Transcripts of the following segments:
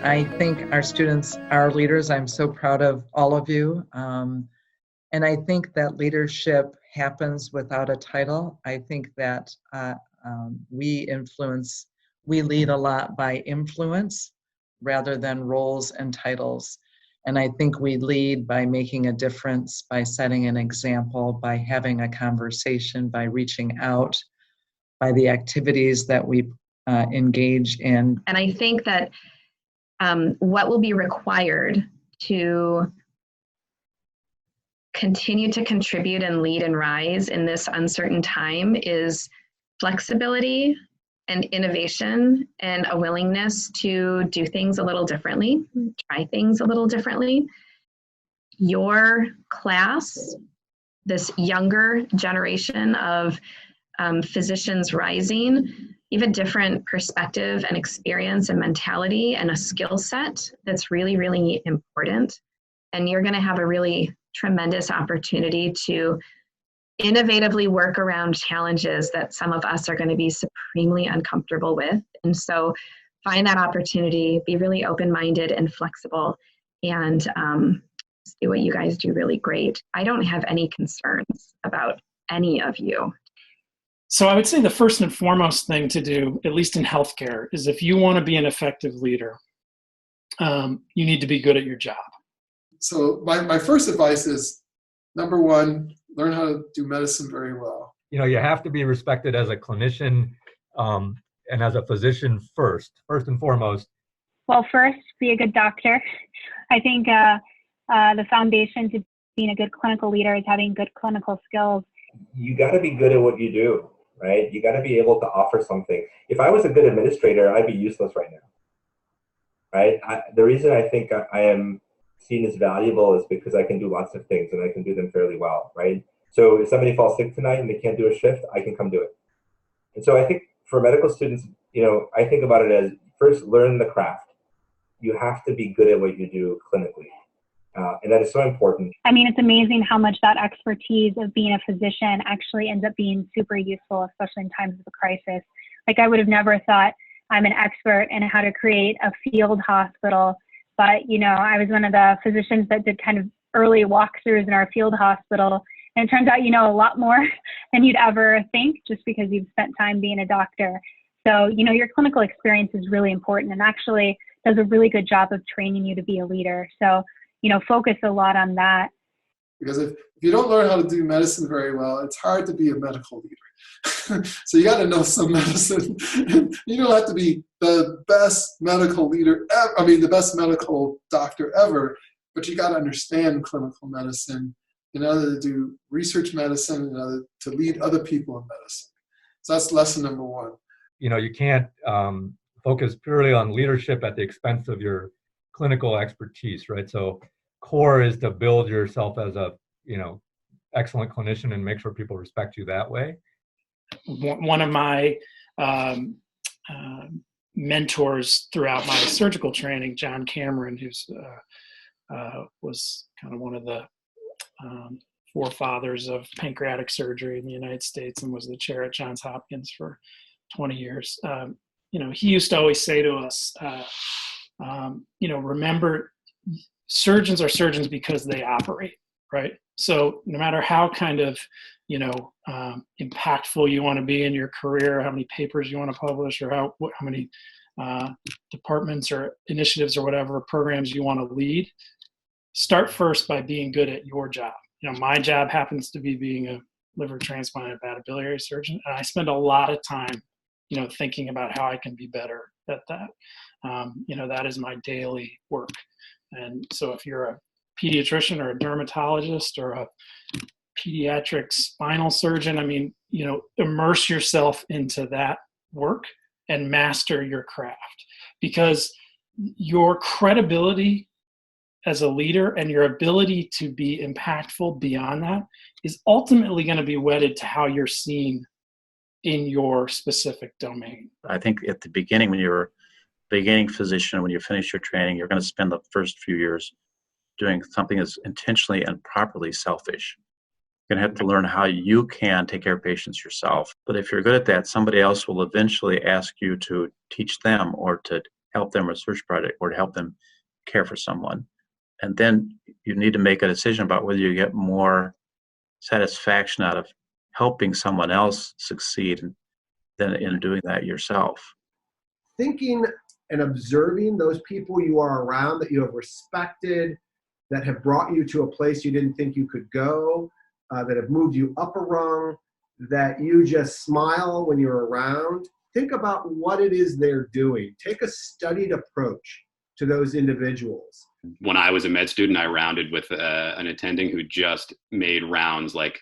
I think our students are leaders. I'm so proud of all of you. And I think that leadership happens without a title. I think that we lead a lot by influence rather than roles and titles. And I think we lead by making a difference, by setting an example, by having a conversation, by reaching out, by the activities that we engage in. And I think that what will be required to continue to contribute and lead and rise in this uncertain time is flexibility and innovation and a willingness to do things a little differently, try things a little differently. Your class, this younger generation of physicians rising, you have a different perspective and experience and mentality and a skill set that's really, really important. And you're going to have a really tremendous opportunity to innovatively work around challenges that some of us are going to be supremely uncomfortable with. And so find that opportunity, be really open-minded and flexible, and do what you guys do really great. I don't have any concerns about any of you. So I would say the first and foremost thing to do, at least in healthcare, is if you want to be an effective leader, you need to be good at your job. So my first advice is, number one, learn how to do medicine very well. You have to be respected as a clinician and as a physician first and foremost. Well, first, be a good doctor. I think the foundation to being a good clinical leader is having good clinical skills. You got to be good at what you do, right? You got to be able to offer something. If I was a good administrator, I'd be useless right now, right? The reason I think I am seen as valuable is because I can do lots of things and I can do them fairly well, right? So if somebody falls sick tonight and they can't do a shift, I can come do it. And so I think for medical students, I think about it as first learn the craft. You have to be good at what you do clinically. And that is so important. I mean, it's amazing how much that expertise of being a physician actually ends up being super useful, especially in times of a crisis. Like I would have never thought I'm an expert in how to create a field hospital. But, I was one of the physicians that did kind of early walkthroughs in our field hospital. And it turns out you know a lot more than you'd ever think just because you've spent time being a doctor. So, your clinical experience is really important and actually does a really good job of training you to be a leader. So, focus a lot on that. Because if you don't learn how to do medicine very well, it's hard to be a medical leader. So you got to know some medicine. You don't have to be the best medical leader ever, the best medical doctor ever, but you got to understand clinical medicine in order to do research medicine, in order to lead other people in medicine. So that's lesson number one. You can't focus purely on leadership at the expense of your clinical expertise, right? So core is to build yourself as a, excellent clinician and make sure people respect you that way. One of my mentors throughout my surgical training, John Cameron, who's was kind of one of the forefathers of pancreatic surgery in the United States and was the chair at Johns Hopkins for 20 years. He used to always say to us, remember, surgeons are surgeons because they operate, right? So no matter how kind of, impactful you want to be in your career, how many papers you want to publish, or how many departments or initiatives or whatever programs you want to lead, start first by being good at your job. My job happens to be being a liver transplant and hepatobiliary surgeon, and I spend a lot of time, thinking about how I can be better at that. That is my daily work. And so if you're a pediatrician or a dermatologist or a pediatric spinal surgeon, immerse yourself into that work and master your craft, because your credibility as a leader and your ability to be impactful beyond that is ultimately going to be wedded to how you're seen in your specific domain. I think at the beginning, when you're a beginning physician, when you finish your training, you're going to spend the first few years doing something that's intentionally and properly selfish. You're going to have to learn how you can take care of patients yourself. But if you're good at that, somebody else will eventually ask you to teach them or to help them research project or to help them care for someone. And then you need to make a decision about whether you get more satisfaction out of helping someone else succeed than in doing that yourself. Thinking and observing those people you are around that you have respected, that have brought you to a place you didn't think you could go, that have moved you up a rung, that you just smile when you're around. Think about what it is they're doing. Take a studied approach to those individuals. When I was a med student, I rounded with an attending who just made rounds like,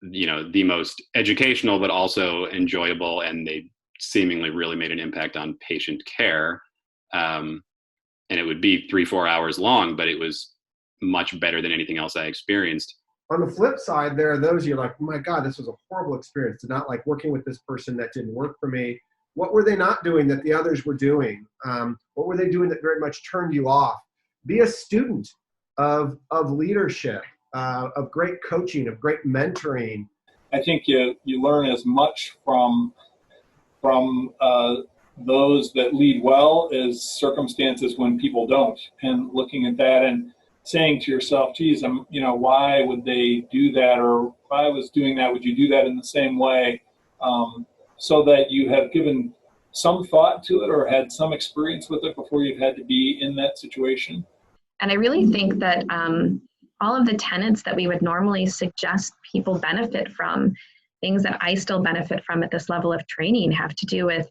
the most educational, but also enjoyable. And they seemingly really made an impact on patient care. And it would be 3-4 hours long, but it was much better than anything else I experienced. On the flip side, there are those you're like, oh my God, this was a horrible experience. Did not like working with this person. That didn't work for me. What were they not doing that the others were doing? What were they doing that very much turned you off? Be a student of leadership, of great coaching, of great mentoring. I think you learn as much from those that lead well as circumstances when people don't, and looking at that and saying to yourself, geez, why would they do that? Or if I was doing that, would you do that in the same way? So that you have given some thought to it or had some experience with it before you've had to be in that situation. And I really think that all of the tenets that we would normally suggest people benefit from, things that I still benefit from at this level of training, have to do with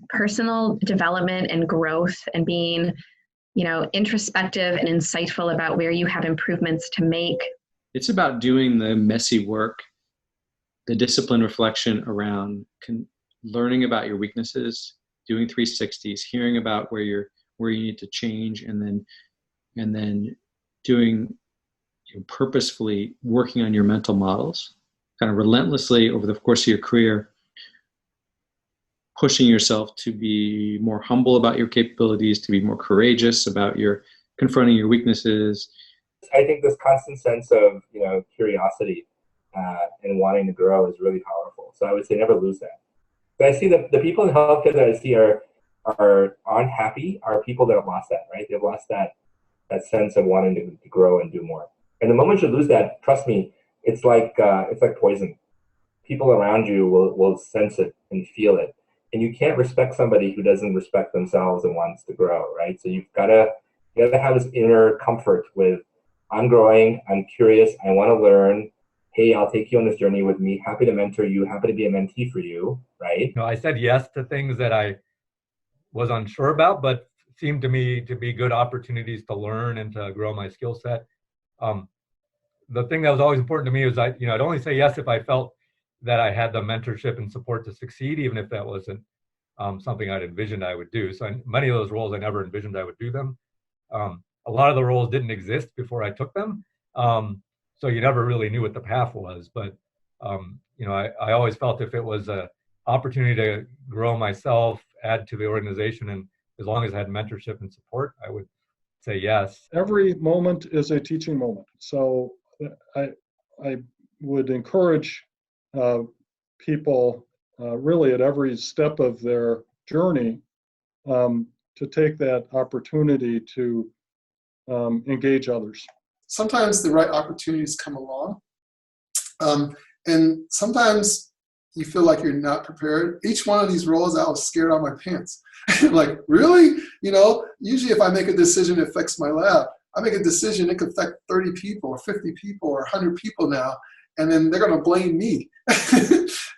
personal development and growth and being introspective and insightful about where you have improvements to make. It's about doing the messy work, the discipline reflection around learning about your weaknesses, doing 360s, hearing about where you need to change, and then doing purposefully working on your mental models, kind of relentlessly over the course of your career, pushing yourself to be more humble about your capabilities, to be more courageous about confronting your weaknesses. I think this constant sense of curiosity and wanting to grow is really powerful. So I would say never lose that. But I see the people in healthcare that I see are unhappy are people that have lost that, right? They've lost that sense of wanting to grow and do more. And the moment you lose that, trust me, it's like poison. People around you will sense it and feel it. And you can't respect somebody who doesn't respect themselves and wants to grow, right? So you gotta have this inner comfort with, I'm growing, I'm curious, I want to learn. Hey, I'll take you on this journey with me. Happy to mentor you. Happy to be a mentee for you, right? I said yes to things that I was unsure about, but seemed to me to be good opportunities to learn and to grow my skill set. The thing that was always important to me was I'd only say yes if I felt that I had the mentorship and support to succeed, even if that wasn't something I'd envisioned I would do. So many of those roles, I never envisioned I would do them. A lot of the roles didn't exist before I took them. So you never really knew what the path was. But, I always felt if it was an opportunity to grow myself, add to the organization, and as long as I had mentorship and support, I would say yes. Every moment is a teaching moment. So I would encourage people really at every step of their journey to take that opportunity to engage others. Sometimes the right opportunities come along, and sometimes you feel like you're not prepared. Each one of these roles, I was scared out of my pants. Like, really? Usually if I make a decision, it affects my lab. I make a decision, it could affect 30 people or 50 people or 100 people now, and then they're going to blame me.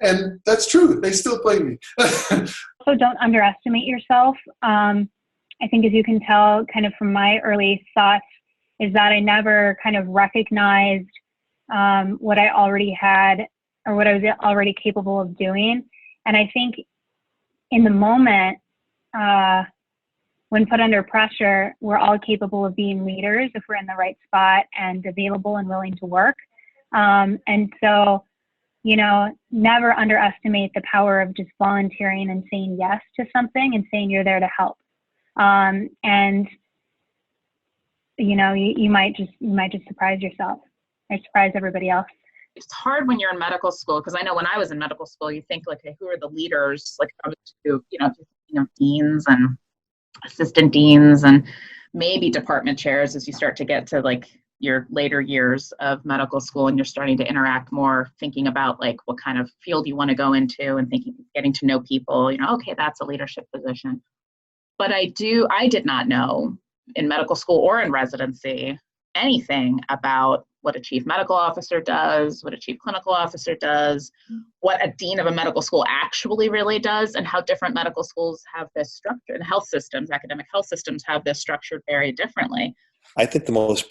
And that's true. They still blame me. So don't underestimate yourself. I think, as you can tell kind of from my early thoughts, is that I never kind of recognized what I already had or what I was already capable of doing. And I think in the moment, when put under pressure, we're all capable of being leaders if we're in the right spot and available and willing to work. And so, never underestimate the power of just volunteering and saying yes to something and saying you're there to help. And you might just surprise yourself or surprise everybody else. It's hard when you're in medical school, because I know when I was in medical school, you think like, hey, who are the leaders? Like, I was, if you're thinking of deans and assistant deans and maybe department chairs as you start to get to like your later years of medical school and you're starting to interact more, thinking about like what kind of field you want to go into and getting to know people, okay, that's a leadership position. But I did not know in medical school or in residency anything about what a chief medical officer does, what a chief clinical officer does, what a dean of a medical school actually really does, and how different medical schools have this structure. And health systems, academic health systems have this structured very differently. I think the most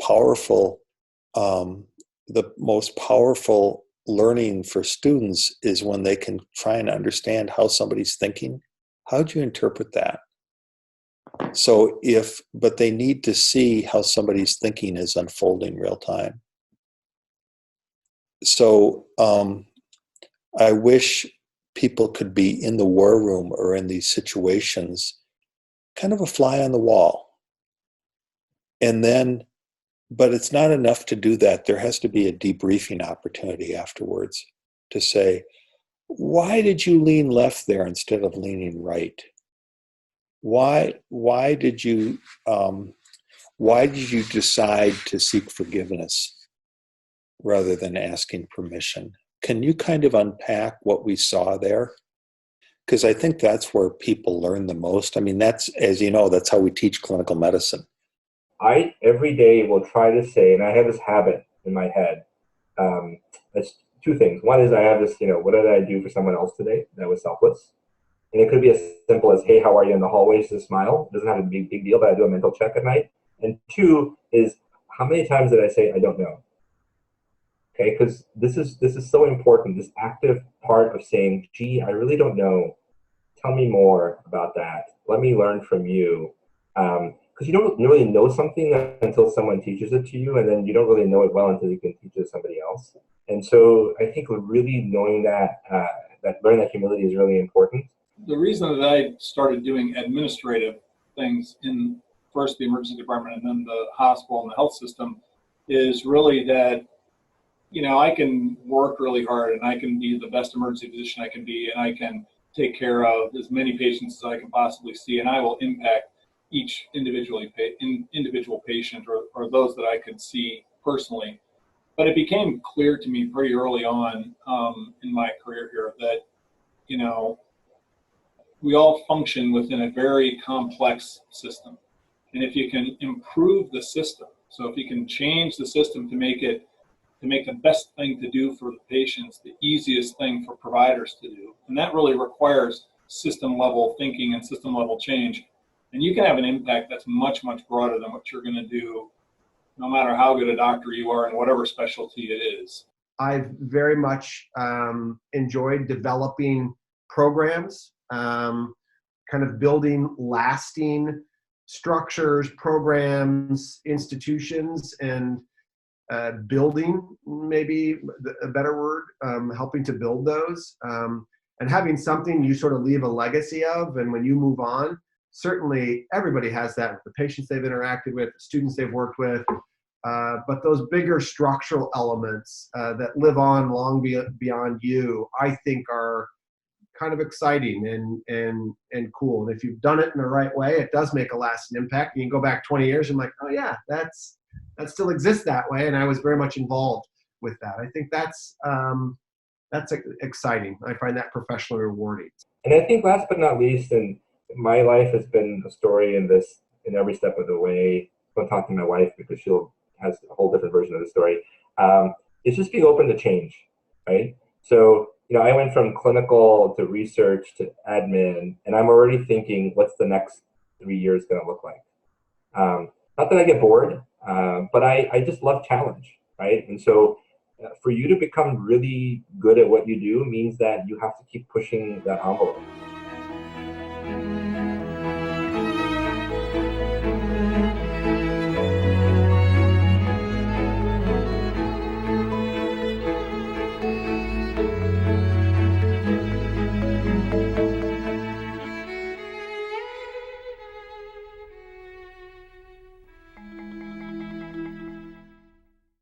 powerful learning for students is when they can try and understand how somebody's thinking. How do you interpret that? But they need to see how somebody's thinking is unfolding real time. So I wish people could be in the war room or in these situations, kind of a fly on the wall. And then, but it's not enough to do that. There has to be a debriefing opportunity afterwards to say, why did you lean left there instead of leaning right? Why did you decide to seek forgiveness rather than asking permission? Can you kind of unpack what we saw there? Because I think that's where people learn the most. I mean, that's, as you know, that's how we teach clinical medicine. I every day will try to say, and I have this habit in my head. It's two things. One is I have this, what did I do for someone else today that was selfless? And it could be as simple as, hey, how are you in the hallway? Just a smile. It doesn't have to be a big deal, but I do a mental check at night. And two is, how many times did I say, I don't know? Okay, because this is so important, this active part of saying, gee, I really don't know. Tell me more about that. Let me learn from you. Because you don't really know something until someone teaches it to you, and then you don't really know it well until you can teach it to somebody else. And so I think really knowing that, learning that humility is really important. The reason that I started doing administrative things in first the emergency department and then the hospital and the health system is really that, I can work really hard and I can be the best emergency physician I can be, and I can take care of as many patients as I can possibly see, and I will impact each individual patient or those that I could see personally. But it became clear to me pretty early on in my career here that, we all function within a very complex system. And if you can improve the system, so if you can change the system to make the best thing to do for the patients, the easiest thing for providers to do, and that really requires system level thinking and system level change. And you can have an impact that's much, much broader than what you're going to do, no matter how good a doctor you are in whatever specialty it is. I've very much enjoyed developing programs, kind of building lasting structures, programs, institutions, and building, maybe a better word, helping to build those, and having something you sort of leave a legacy of. And when you move on, certainly everybody has that with the patients they've interacted with, the students they've worked with, but those bigger structural elements that live on long beyond you, I think are kind of exciting and cool. And if you've done it in the right way, it does make a lasting impact. And you go back 20 years and I'm like, oh yeah, that still exists that way. And I was very much involved with that. I think that's exciting. I find that professionally rewarding. And I think last but not least, and my life has been a story in every step of the way. I'll talk to my wife because she has a whole different version of the story. It's just being open to change, right? So, I went from clinical to research to admin, and I'm already thinking, what's the next 3 years going to look like? Not that I get bored, but I just love challenge, right? And so for you to become really good at what you do means that you have to keep pushing that envelope.